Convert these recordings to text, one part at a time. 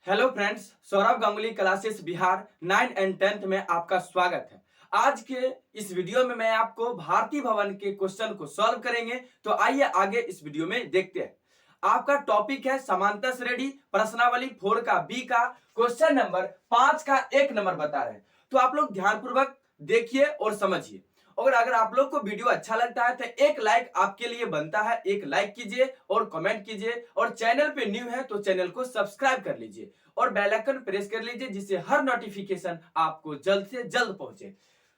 Hello friends, Saurabh Ganguly classes Bihar 9 and 10th में आपका स्वागत है। आज के इस वीडियो में मैं आपको भारतीय भवन के क्वेश्चन को सॉल्व करेंगे। तो आइए आगे इस वीडियो में देखते हैं। आपका टॉपिक है समांतर श्रेणी प्रश्नावली 4 का बी का क्वेश्चन नंबर 5 का 1 नंबर बता रहे हैं। तो आप लोग ध्यानपूर्वक देखिए और समझिए। और अगर आप लोग को वीडियो अच्छा लगता है तो एक लाइक आपके लिए बनता है, एक लाइक कीजिए और कमेंट कीजिए। और चैनल पे न्यू है तो चैनल को सब्सक्राइब कर लीजिए और बेल आइकन प्रेस कर लीजिए, जिससे हर नोटिफिकेशन आपको जल्द से जल्द पहुंचे।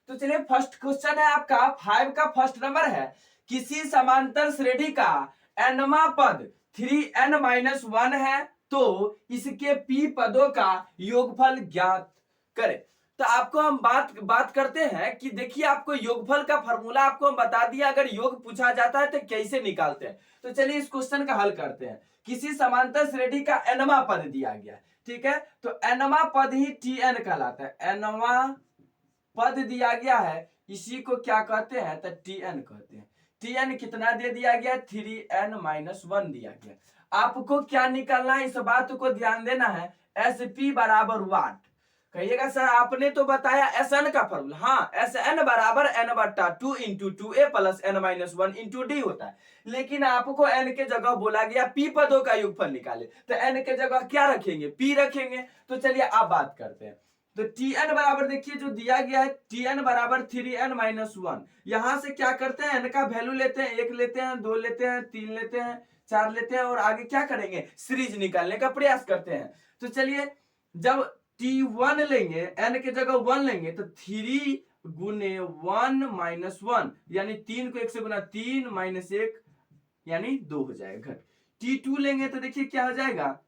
तो चलिए, फर्स्ट क्वेश्चन है आपका 5 का फर्स्ट नंबर है, किसी समांतर श्रेणी का nवा पद 3n-1 है तो इसके p पदों का योगफल ज्ञात करें। तो आपको हम बात करते हैं कि देखिए, आपको योगफल का फॉर्मूला आपको हम बता दिया। अगर योग पूछा जाता है तो कैसे निकालते हैं, तो चलिए इस क्वेश्चन का हल करते हैं। किसी समांतर श्रेणी का nवा पद दिया गया है, ठीक है, तो nवा पद ही tn कहलाता है। nवा पद दिया गया है, इसी को क्या कहते हैं, तो tn कहते हैं। tn कितना दे दिया गया, 3n-1 दिया गया। आपको क्या निकालना है, इस बात को ध्यान देना है। sp बराबर वाट। कहिएगा सर आपने तो बताया Sn का फॉर्मूला। हाँ, Sn बराबर n/2 into 2a plus n-1 into D होता है। लेकिन आपको n के जगह बोला गया p पदों का योगफल निकाले, तो n के जगह क्या रखेंगे, p रखेंगे। तो चलिए आप बात करते हैं। तो tn बराबर देखिए जो दिया गया है, tn बराबर 3n-1। यहां से क्या करते हैं, n का वैल्यू लेते हैं, 1 लेते हैं, 2 लेते हैं, 3 लेते हैं, 4 लेते हैं और आगे क्या करेंगे, सीरीज निकालने का प्रयास करते हैं। तो चलिए, जब t1 लेंगे, n के जगह 1 लेंगे, तो 3 गुने 1-1 यानी 3 को 1 से गुना 3 माइनस 1 यानी 2 हो जाएगा। t2 लेंगे तो देखिए क्या हो जाएगा,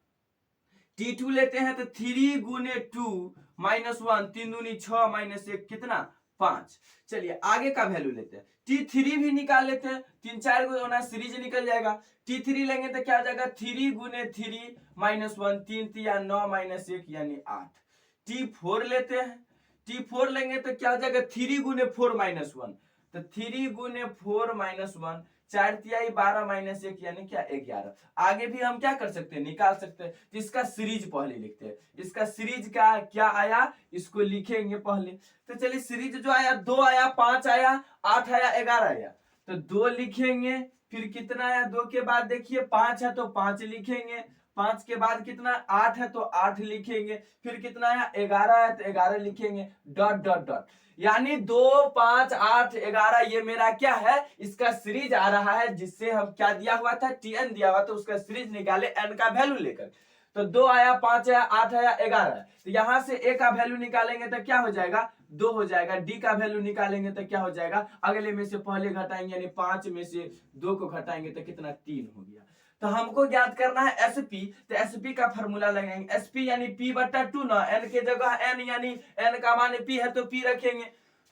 t2 लेते हैं तो 3 गुने 2 माइनस 1, 3 दूनी 6 माइनस 1 कितना, 5। चलिए आगे का वैल्यू लेते हैं, t3 भी निकाल लेते हैं। 3 4 को होना सीरीज निकल जाएगा। t3 लेंगे तो क्या हो जाएगा, 3 गुने 3 माइनस 1, 3 3 9 माइनस 1 यानी 8। t4 लेते हैं, t4 लेंगे तो क्या हो जाएगा, 3 गुने 4 माइनस 1, तो 3 गुने 4 माइनस 1, 4 तिहाई 12 माइनस 1 यानी क्या, 11। आगे भी हम क्या कर सकते हैं, निकाल सकते हैं। तो इसका सीरीज पहले लिखते हैं। इसका सीरीज का क्या आया, इसको लिखेंगे पहले। तो चलिए, सीरीज जो आया, 2 आया, 5 आया, 8 आया, 11 आया, तो 2 लिखेंगे। फिर कितना आया, 2 के बाद देखिए 5 है तो 5 लिखेंगे। 5 के बाद कितना, 8 है तो 8 लिखेंगे। फिर कितना है, 11 है तो 11 लिखेंगे। डॉट डॉट डॉट, यानी 2 5 8 11 ये मेरा क्या है, इसका सीरीज आ रहा है। जिससे हम क्या दिया हुआ था, tn दिया हुआ, तो उसका सीरीज निकाले n का वैल्यू लेकर। तो 2 आया, 5 आया, 8 आया, 11। तो यहां से a का वैल्यू निकालेंगे तो क्या हो जाएगा, 2 हो जाएगा। d का वैल्यू निकालेंगे तो क्या हो जाएगा, अगले में से पहले घटाएंगे, यानी 5 में से 2 को घटाएंगे तो कितना, 3 हो गया। तो हमको ज्ञात करना है SP। तो SP का फॉर्मूला लगाएंगे, SP यानी p/2 ना, n के जगह n यानी n का मान p है तो p रखेंगे।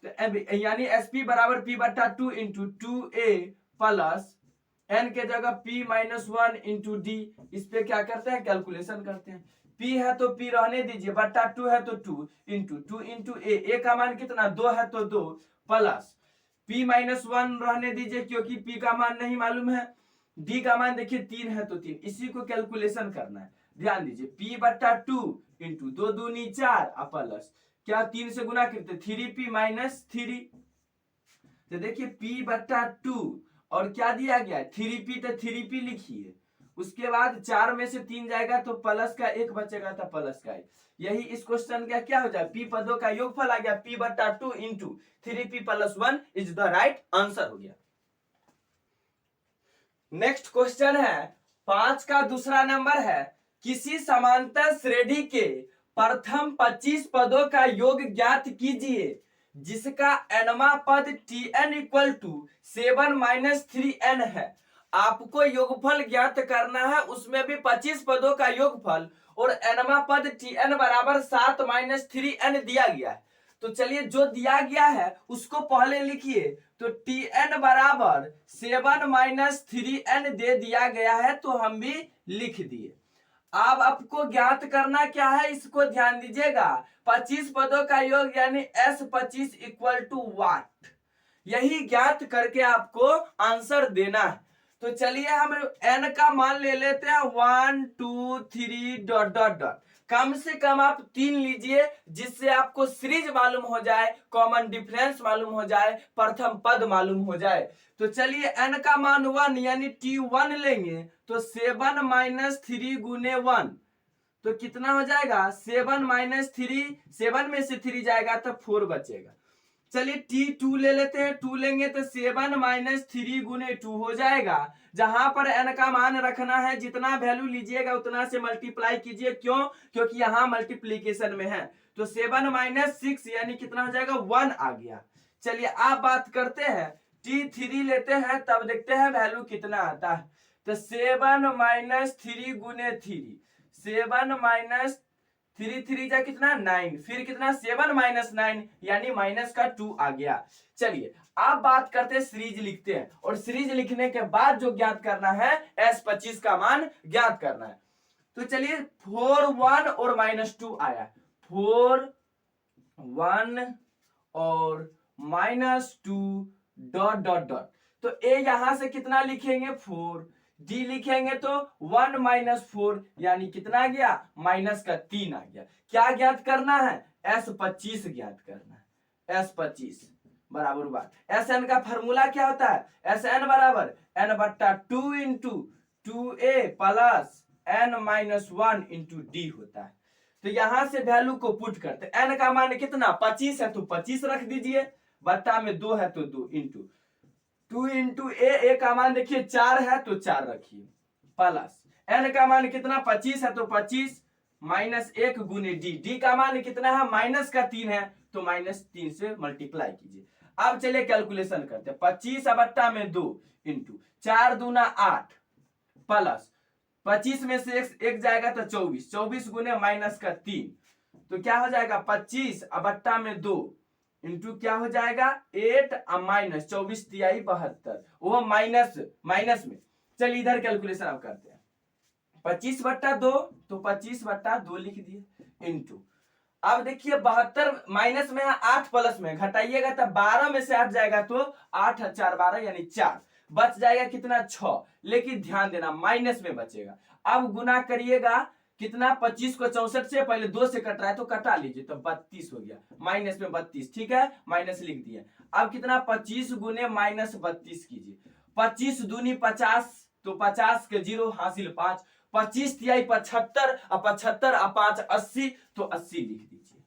तो यानी SP बराबर p/2 into 2a plus n के जगह p-1 इंटू d। इस पे क्या करते हैं, कैलकुलेशन करते हैं। p है तो p रहने दीजिए, बट्टा 2 है तो 2 इंटू a का मान कितना, 2 है तो 2 प्लस p-1 रहने दीजिए क्योंकि p का मान नहीं मालूम है। d का मान देखिए 3 है तो 3, इसी को कैलकुलेशन करना है। ध्यान दीजिए, p/2 इंटू 2 दूनी 4 प्लस क्या 3 से गुना करते 3p-3। तो देखिए p/2 और क्या दिया गया है, 3p, तो 3p लिखिए। उसके बाद 4 में से 3 जाएगा तो प्लस का 1 बचेगा, तो प्लस का 1। यही इस क्वेश्चन का क्या हो जाए, p पदों का योगफल आ गया, p/2 into 3p + 1 is the right answer हो गया। नेक्स्ट क्वेश्चन है 5 का दूसरा नंबर है, किसी समांतर श्रेणी के प्रथम 25 पदों का योग ज्ञात कीजिए जिसका nवा पद tn = 7 - 3n है। आपको योगफल ज्ञात करना है, उसमें भी 25 पदों का योगफल, और nवा पद tn बराबर 7 - 3n दिया गया है। तो चलिए, जो दिया गया है उसको पहले लिखिए। तो tn बराबर 7 - 3n दे दिया गया है, तो हम भी लिख दिए। अब आपको ज्ञात करना क्या है, इसको ध्यान दीजिएगा। 25 पदों का योग यानी S25 = वाट, यही ज्ञात करके आपको आंसर देना है। तो चलिए हम n का मान ले लेते हैं 1 2 3 ... कम से कम आप 3 लीजिए, जिससे आपको सीरीज मालूम हो जाए, कॉमन डिफरेंस मालूम हो जाए, प्रथम पद मालूम हो जाए। तो चलिए n का मान 1 यानी t1 लेंगे तो 7 माइनस 3 गुने 1 तो कितना हो जाएगा 7 माइनस 3, 7 में से 3 जाएगा तो 4 बचेगा। चलिए t2 ले लेते हैं, 2 लेंगे तो 7 माइनस 3 गुने 2 हो जाएगा। जहां पर n का मान रखना है, जितना वैल्यू लीजिएगा उतना से मल्टीप्लाई कीजिए। क्यों? क्योंकि यहां मल्टीप्लीकेशन में है। तो 7 माइनस 6 यानी कितना हो जाएगा 1 आ गया। चलिए आप बात करते हैं t3 लेते हैं, तब देखते हैं वैल्यू कितना आता है। तो 7 माइनस 3 गुने 3, 7 माइनस 3 3 जा कितना 9, फिर कितना 7 माइनस 9 यानी माइनस का 2 आ गया। चलिए आप बात करते हैं सीरीज लिखते हैं, और सीरीज लिखने के बाद जो ज्ञात करना है S25 का मान ज्ञात करना है। तो चलिए 4 1 और -2 आया, 4 1 और -2 डॉट डॉट डॉट। तो ए यहां से कितना लिखेंगे 4, डी लिखेंगे तो 1 माइनस 4 यानी कितना आ गया माइनस का 3 आ गया। क्या ज्ञात करना है S25 ज्ञात करना है। S25 बराबर बात, Sn का फॉर्मूला क्या होता है Sn बराबर n बट्टा 2 into 2a plus n minus 1 into D होता है। तो यहां से वैल्यू को पुट करते, n का मान कितना 25 है तो 25 रख दीजिए, बट्टा में 2 है तो 2 इंटू 2 इंटू ए का मान देखिए 4 है तो 4 रखिए, प्लस n का मान कितना 25 है तो 25 माइनस 1 गुने डी, डी का मान कितना है माइनस का 3 है तो -3 से मल्टीप्लाई कीजिए। अब चलिए कैलकुलेशन करते हैं, 25 बट्टा में 2 इंटू 4 दूना 8 प्लस 25 में से एक जाएगा तो 24, 24 गुने माइनस का 3 तो क्या हो जाएगा 25 बट्टा में 2 इंटू क्या हो जाएगा 8 माइनस 24 तिहाई 72, वो माइनस में। चलिए इधर कैलकुलेशन आप करते हैं, 25 बट्टा 2 तो 25 बट्टा 2 लिख दिए इंटू, अब देखिए 72 माइनस में है 8 प्लस में घटाइएगा तो 12 में से 8 जाएगा तो 8 4 12 यानी 4 बच जाएगा कितना 6, लेकिन ध्यान देना माइनस में बचेगा। अब गुना करिएगा कितना 25 को 64 से पहले 2 से कट रहा है तो कटा लीजिए तो 32 हो गया, माइनस में 32, ठीक है माइनस लिख दिए। अब कितना 25 गुने माइनस 32 कीजिए, 25 दूनी 50 तो 50 के 0 हासिल 5, 25 तिहाई 75 और 75 और 5 80 तो 80 लिख दीजिए,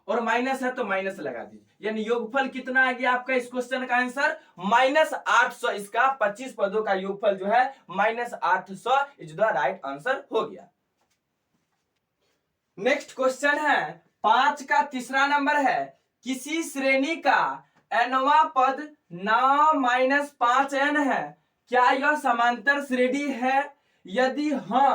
और माइनस है तो माइनस लगा दीजिए, यानी योगफल कितना आ गया आपका इस क्वेश्चन का आंसर -800। इसका 25 पदों का योगफल जो है -800 इज द राइट आंसर हो गया। नेक्स्ट क्वेश्चन है 5 का तीसरा नंबर है, किसी श्रेणी का nवां पद 9 - 5n है, क्या यह समांतर श्रेणी है? यदि हाँ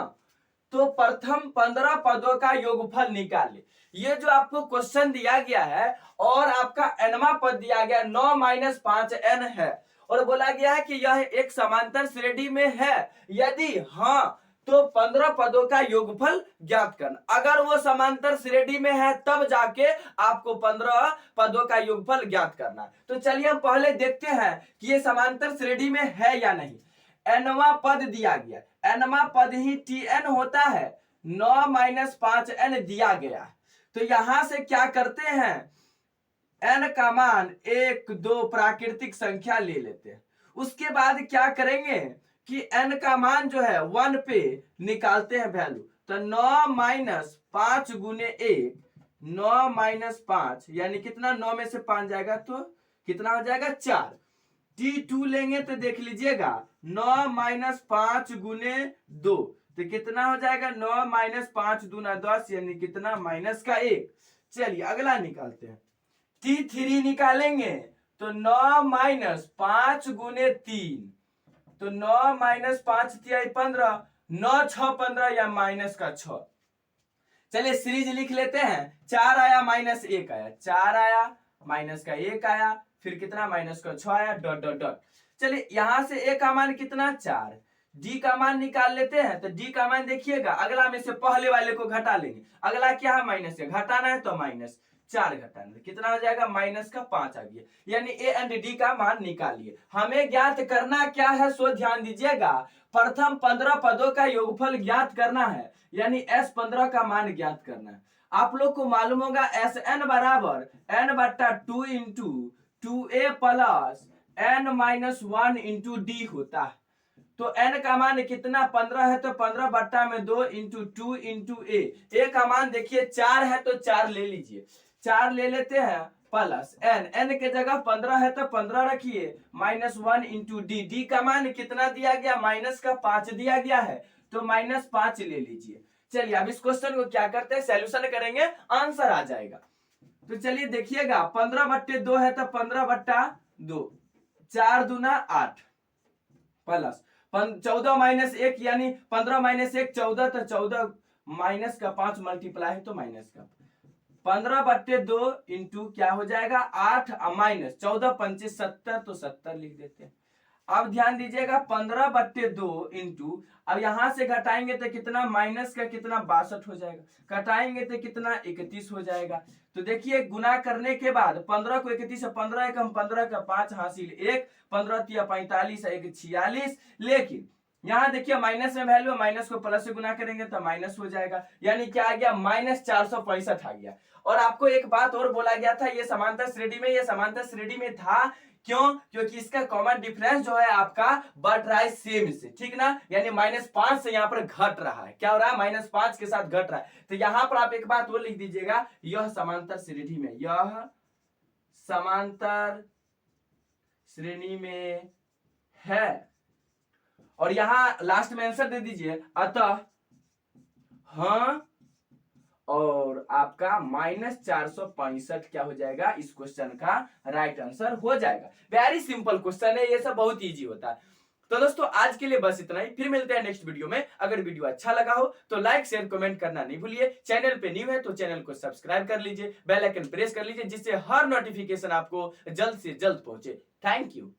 तो प्रथम 15 पदों का योगफल निकाले। ये जो आपको क्वेश्चन दिया गया है और आपका nवां पद दिया गया 9 - 5n है, और बोला गया है कि यह एक समांतर श्रेणी में है, यदि हाँ तो 15 पदों का योगफल ज्ञात करना। अगर वो समांतर श्रेणी में है तब जाके आपको 15 पदों का योगफल ज्ञात करना है। तो चलिए हम पहले देखते हैं कि ये समांतर श्रेणी में है या नहीं। nवां पद दिया गया, nवां पद ही tn होता है, 9 - 5n दिया गया। तो यहां से क्या करते हैं n का मान 1 2 प्राकृतिक संख्या ले लेते हैं, उसके बाद क्या करेंगे कि n का मान जो है 1 पे निकालते हैं वैल्यू, तो 9 - 5 गुने 1, 9 - 5 यानी कितना 9 में से 5 जाएगा तो कितना हो जाएगा 4, t2 लेंगे तो देख लीजिएगा 9 - 5 गुने 2 तो कितना हो जाएगा 9 - 5 दूना 10 यानी कितना माइनस का 1। चलिए अगला निकालते हैं, t3 निकालेंगे तो 9 - 5 गुने 3 तो 9 - 5 तिहाई 15, 9 6 15 या माइनस का 6। चलिए सीरीज लिख लेते हैं, 4 आया -1 आया, 4 आया माइनस का 1 आया, फिर कितना माइनस का 6 आया डॉट डॉट डॉट। चलिए यहां से ए का मान कितना 4, डी का मान निकाल लेते हैं, तो डी का मान देखिएगा अगला में से पहले वाले को घटा लेंगे, अगला क्या है माइनस है, घटाना है तो माइनस 4 घटाना, कितना हो जाएगा माइनस का 5 आ गया, यानी ए एंड डी का मान निकालिए। हमें ज्ञात करना क्या है सो ध्यान दीजिएगा, प्रथम 15 पदों का योगफल ज्ञात करना है, यानी S15 का मान ज्ञात करना है। आप लोग को मालूम होगा Sn बराबर n बट्टा 2 into 2a plus n-1 into D होता है। तो n का मान कितना 15 है, तो 15 बट्टा में 2 इंटू 2 इंटू a का मान देखिए 4 है, तो 4 ले लीजिए, 4 ले लेते हैं प्लस n के जगह 15 है तो 15 रखिए, -1 इंटू डी का मान कितना दिया गया, माइनस का 5 दिया गया है, तो -5 ले लीजिए। चलिए अब इस क्वेश्चन को क्या करते हैं, सॉल्यूशन करेंगे, आंसर आ जाएगा। तो चलिए देखिएगा 15 बट्टे 2 है तो 15 बट्टा 2, 4 दूना 8 प्लस 14 माइनस 1 यानी 15 माइनस 1 14, तो 14 माइनस का 5 मल्टीप्लाई है तो माइनस का 15 बट्टे 2 इंटू क्या हो जाएगा 8 माइनस 14 25 70, तो 70 लिख देते हैं। अब ध्यान दीजिएगा 15 बट्टे 2 इंटू, अब यहां से घटाएंगे तो कितना, माइनस का कितना 62 हो जाएगा, घटाएंगे तो कितना 31 हो जाएगा। तो देखिए गुना करने के बाद 15 को 31 से 15 एक हम 15 का 5 हासिल 1, 15 तिया 45 1 46, लेकिन यहां देखिए माइनस में वैल्यू, माइनस को प्लस से गुना करेंगे तो माइनस हो जाएगा, यानी क्या आ गया -465 आ गया। और आपको एक बात और बोला गया था, ये समांतर श्रेणी में, ये समांतर श्रेणी में था क्यों, क्योंकि इसका कॉमन डिफरेंस जो है आपका बढ़ रहा है सेम से, ठीक ना, यानी -5 से यहाँ पर घट रहा है, क्या हो रहा है, -5 के साथ घट रहा है। तो यहाँ पर आप एक बात वो लिख दीजिएगा, यह समांतर श्रेणी में, यह समांतर श्रेणी में है, और यहां लास्ट में आंसर दे दीजिए, अतः हाँ, और आपका -465 क्या हो जाएगा, इस क्वेश्चन का राइट आंसर हो जाएगा। वेरी सिंपल क्वेश्चन है, ये सब बहुत इजी होता है। तो दोस्तों आज के लिए बस इतना ही, फिर मिलते हैं नेक्स्ट वीडियो में। अगर वीडियो अच्छा लगा हो तो लाइक शेयर कमेंट करना नहीं भूलिए, चैनल पे न्यू है तो चैनल को सब्सक्राइब कर लीजिए, बेल आइकन प्रेस कर लीजिए, जिससे हर नोटिफिकेशन आपको जल्द से जल्द पहुंचे। Thank you.